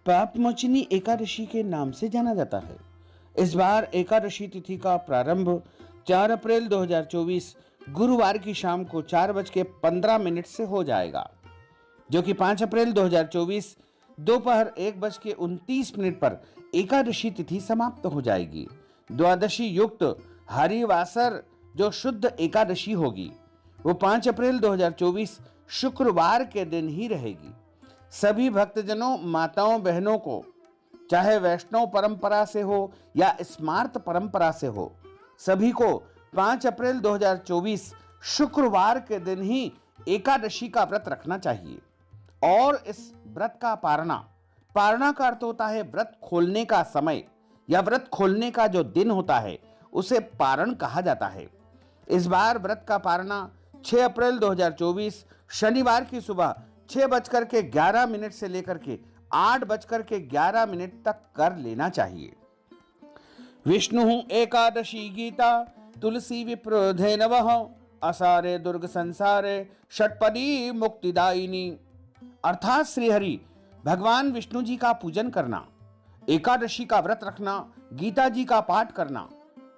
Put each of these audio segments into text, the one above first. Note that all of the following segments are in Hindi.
पापमोचिनी एकादशी के नाम से जाना जाता है। इस बार एकादशी तिथि का प्रारंभ 4 अप्रैल 2024 गुरुवार की शाम को 4:15 से हो जाएगा, जो कि 5 अप्रैल 2024 दोपहर 1:29 पर एकादशी तिथि समाप्त हो जाएगी। द्वादशी युक्त हरिवासर जो शुद्ध एकादशी होगी वो 5 अप्रैल 2024 शुक्रवार के दिन ही रहेगी। सभी भक्तजनों, माताओं, बहनों को, चाहे वैष्णव परंपरा से हो या स्मार्त परंपरा से हो, सभी को 5 अप्रैल 2024 शुक्रवार के दिन ही एकादशी का व्रत रखना चाहिए। और इस व्रत का पारणा का अर्थ होता है व्रत खोलने का समय या व्रत खोलने का जो दिन होता है उसे पारण कहा जाता है। इस बार व्रत का पारणा 6 अप्रैल 2024 शनिवार की सुबह 6:11 से लेकर के 8:11 तक कर लेना चाहिए। विष्णु एकादशी गीता तुलसी विप्रोधे नवः असारे दुर्ग संसारे षटपदी मुक्तिदायिनी। अर्थात श्री हरि भगवान विष्णु जी का पूजन करना, एकादशी का व्रत रखना, गीता जी का पाठ करना,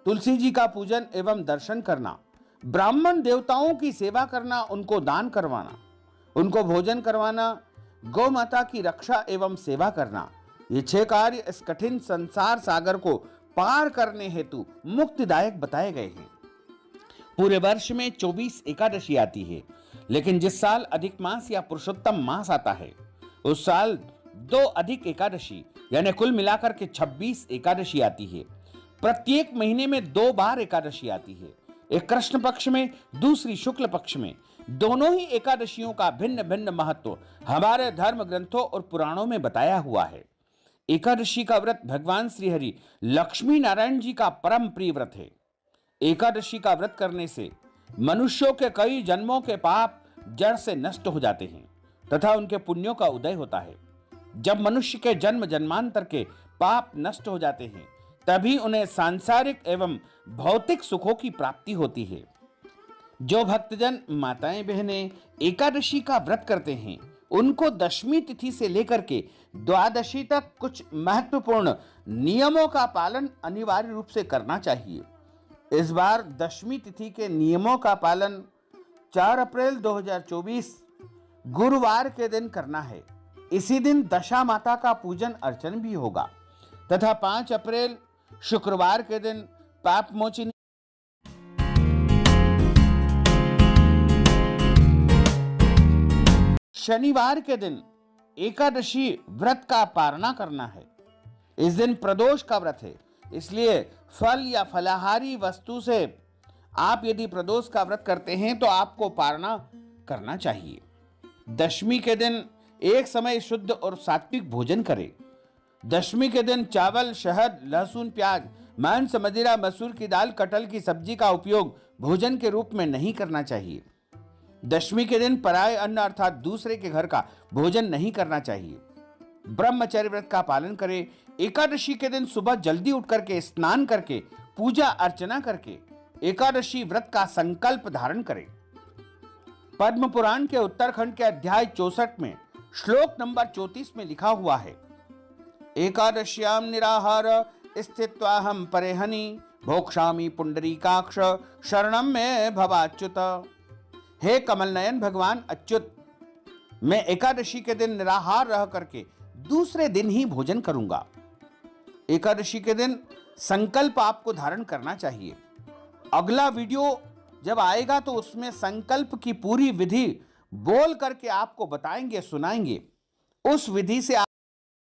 तुलसी जी का पूजन एवं दर्शन करना, ब्राह्मण देवताओं की सेवा करना, उनको दान करवाना, उनको भोजन करवाना, गौ माता की रक्षा एवं सेवा करना, ये 6 कार्य इस कठिन संसार सागर को पार करने हेतु मुक्तिदायक बताए गए हैं। पूरे वर्ष में 24 एकादशी आती है, लेकिन जिस साल अधिक मास या पुरुषोत्तम मास आता है उस साल 2 अधिक एकादशी यानी कुल मिलाकर के 26 एकादशी आती है। प्रत्येक महीने में 2 बार एकादशी आती है, एक कृष्ण पक्ष में, दूसरी शुक्ल पक्ष में। दोनों ही एकादशियों का भिन्न भिन्न महत्व हमारे धर्म ग्रंथों और पुराणों में बताया हुआ है। एकादशी का व्रत भगवान श्री हरि लक्ष्मी नारायण जी का परम प्रिय व्रत है। एकादशी का व्रत करने से मनुष्यों के कई जन्मों के पाप जड़ से नष्ट हो जाते हैं तथा उनके पुण्यों का उदय होता है। जब मनुष्य के जन्म जन्मांतर के पाप नष्ट हो जाते हैं तभी उन्हें सांसारिक एवं भौतिक सुखों की प्राप्ति होती है। जो भक्तजन, माताएं, बहनें एकादशी का व्रत करते हैं उनको दशमी तिथि से लेकर के द्वादशी तक कुछ महत्वपूर्ण नियमों का पालन अनिवार्य रूप से करना चाहिए। इस बार दशमी तिथि के नियमों का पालन 4 अप्रैल 2024 गुरुवार के दिन करना है। इसी दिन दशा माता का पूजन अर्चन भी होगा तथा 5 अप्रैल शुक्रवार के दिन पापमोचिनी शनिवार के दिन एकादशी व्रत का पारणा करना है। इस दिन प्रदोष का व्रत है, इसलिए फल या फलाहारी वस्तु से आप यदि प्रदोष का व्रत करते हैं तो आपको पारणा करना चाहिए। दशमी के दिन एक समय शुद्ध और सात्विक भोजन करें। दशमी के दिन चावल, शहद, लहसुन, प्याज, मांस, मदिरा, मसूर की दाल, कटहल की सब्जी का उपयोग भोजन के रूप में नहीं करना चाहिए। दशमी के दिन पराये अन्न अर्थात दूसरे के घर का भोजन नहीं करना चाहिए। ब्रह्मचर्य व्रत का पालन करें। एकादशी के दिन सुबह जल्दी उठ करके स्नान करके पूजा अर्चना करके एकादशी व्रत का संकल्प धारण करें। पद्म पुराण के उत्तरखंड के अध्याय 64 में श्लोक नंबर 34 में लिखा हुआ है, एकादश्याम निराहार स्थित्वाहम परेहनि भोक्ष्यामि पुंडरीकाक्ष शरणम में भवाच्युत। हे कमल नयन भगवान अच्युत, मैं एकादशी के दिन निराहार रह करके दूसरे दिन ही भोजन करूंगा। एकादशी के दिन संकल्प आपको धारण करना चाहिए। अगला वीडियो जब आएगा तो उसमें संकल्प की पूरी विधि बोल करके आपको बताएंगे, सुनाएंगे। उस विधि से